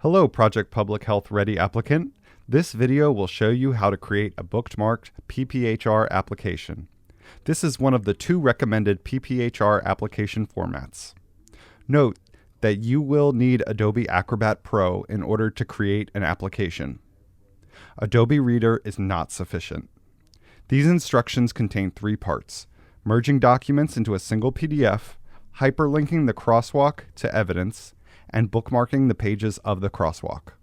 Hello, Project Public Health Ready applicant. This video will show you how to create a bookmarked PPHR application. This is one of the two recommended PPHR application formats. Note that you will need Adobe Acrobat Pro in order to create an application. Adobe Reader is not sufficient. These instructions contain three parts: merging documents into a single PDF, hyperlinking the crosswalk to evidence, and bookmarking the pages of the crosswalk.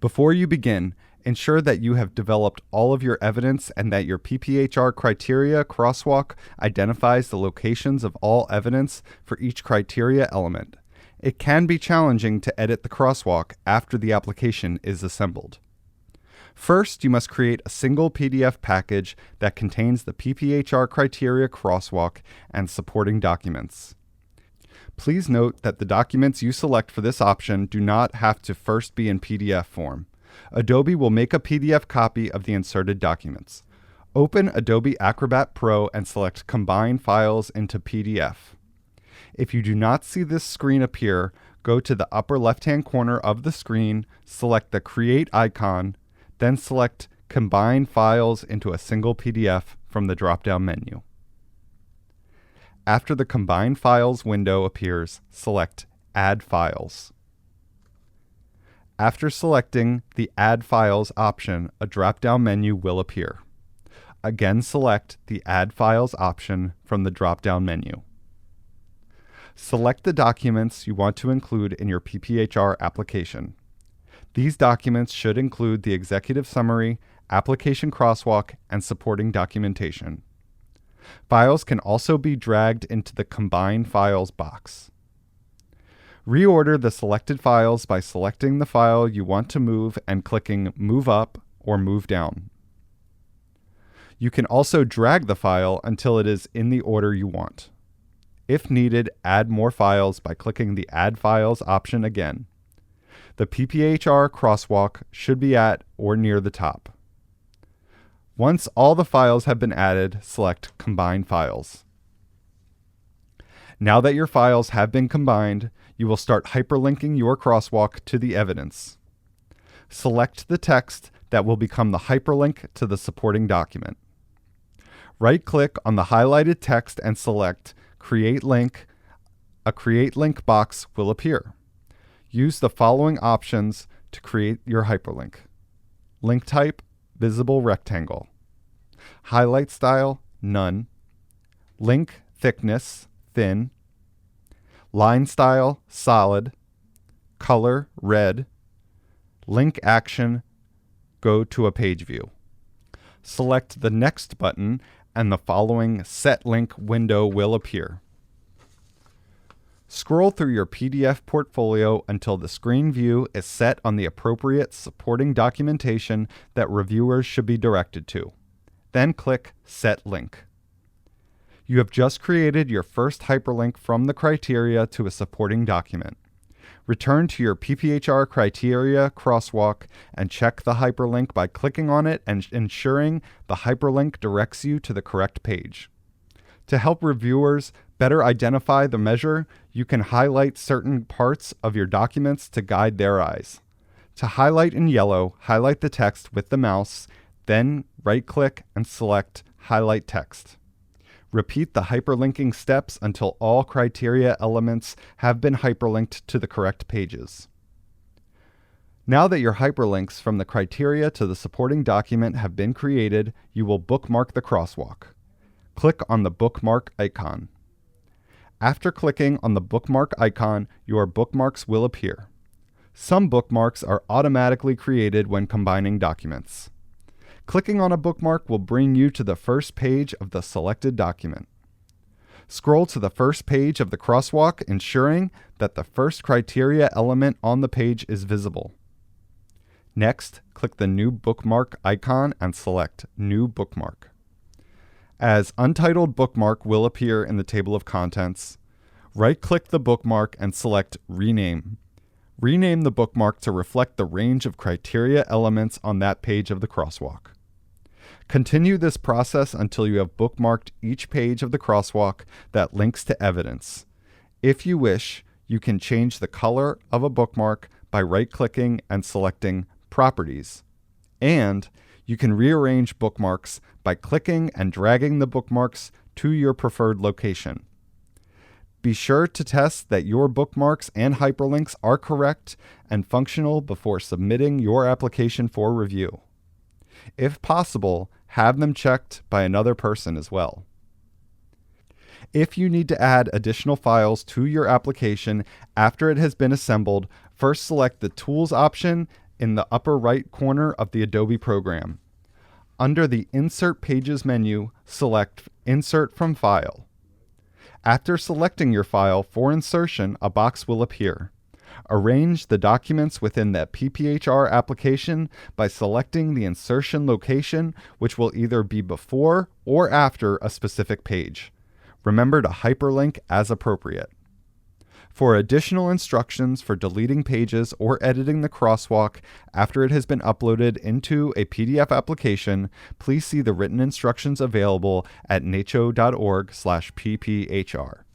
Before you begin, ensure that you have developed all of your evidence and that your PPHR criteria crosswalk identifies the locations of all evidence for each criteria element. It can be challenging to edit the crosswalk after the application is assembled. First, you must create a single PDF package that contains the PPHR criteria crosswalk and supporting documents. Please note that the documents you select for this option do not have to first be in PDF form. Adobe will make a PDF copy of the inserted documents. Open Adobe Acrobat Pro and select Combine Files into PDF. If you do not see this screen appear, go to the upper left-hand corner of the screen, select the Create icon, then select Combine Files into a single PDF from the drop-down menu. After the Combine Files window appears, select Add Files. After selecting the Add Files option, a drop-down menu will appear. Again, select the Add Files option from the drop-down menu. Select the documents you want to include in your PPHR application. These documents should include the executive summary, application crosswalk, and supporting documentation. Files can also be dragged into the Combine Files box. Reorder the selected files by selecting the file you want to move and clicking Move Up or Move Down. You can also drag the file until it is in the order you want. If needed, add more files by clicking the Add Files option again. The PPHR crosswalk should be at or near the top. Once all the files have been added, select Combine Files. Now that your files have been combined, you will start hyperlinking your crosswalk to the evidence. Select the text that will become the hyperlink to the supporting document. Right-click on the highlighted text and select Create Link. A Create Link box will appear. Use the following options to create your hyperlink: link type, visible rectangle; highlight style, none; link thickness, thin; line style, solid; color, red; link action, go to a page view. Select the Next button and the following Set Link window will appear. Scroll through your PDF portfolio until the screen view is set on the appropriate supporting documentation that reviewers should be directed to. Then click Set Link. You have just created your first hyperlink from the criteria to a supporting document. Return to your PPHR criteria crosswalk and check the hyperlink by clicking on it and ensuring the hyperlink directs you to the correct page. To help reviewers better identify the measure, you can highlight certain parts of your documents to guide their eyes. To highlight in yellow, highlight the text with the mouse, then right-click and select Highlight Text. Repeat the hyperlinking steps until all criteria elements have been hyperlinked to the correct pages. Now that your hyperlinks from the criteria to the supporting document have been created, you will bookmark the crosswalk. Click on the bookmark icon. After clicking on the bookmark icon, your bookmarks will appear. Some bookmarks are automatically created when combining documents. Clicking on a bookmark will bring you to the first page of the selected document. Scroll to the first page of the crosswalk, ensuring that the first criteria element on the page is visible. Next, click the New Bookmark icon and select New Bookmark. As Untitled Bookmark will appear in the table of contents, right-click the bookmark and select Rename. Rename the bookmark to reflect the range of criteria elements on that page of the crosswalk. Continue this process until you have bookmarked each page of the crosswalk that links to evidence. If you wish, you can change the color of a bookmark by right-clicking and selecting Properties. And you can rearrange bookmarks by clicking and dragging the bookmarks to your preferred location. Be sure to test that your bookmarks and hyperlinks are correct and functional before submitting your application for review. If possible, have them checked by another person as well. If you need to add additional files to your application after it has been assembled, first select the Tools option in the upper right corner of the Adobe program. Under the Insert Pages menu, select Insert from File. After selecting your file for insertion, a box will appear. Arrange the documents within the PPHR application by selecting the insertion location, which will either be before or after a specific page. Remember to hyperlink as appropriate. For additional instructions for deleting pages or editing the crosswalk after it has been uploaded into a PDF application, please see the written instructions available at NACCHO.org/PPHR.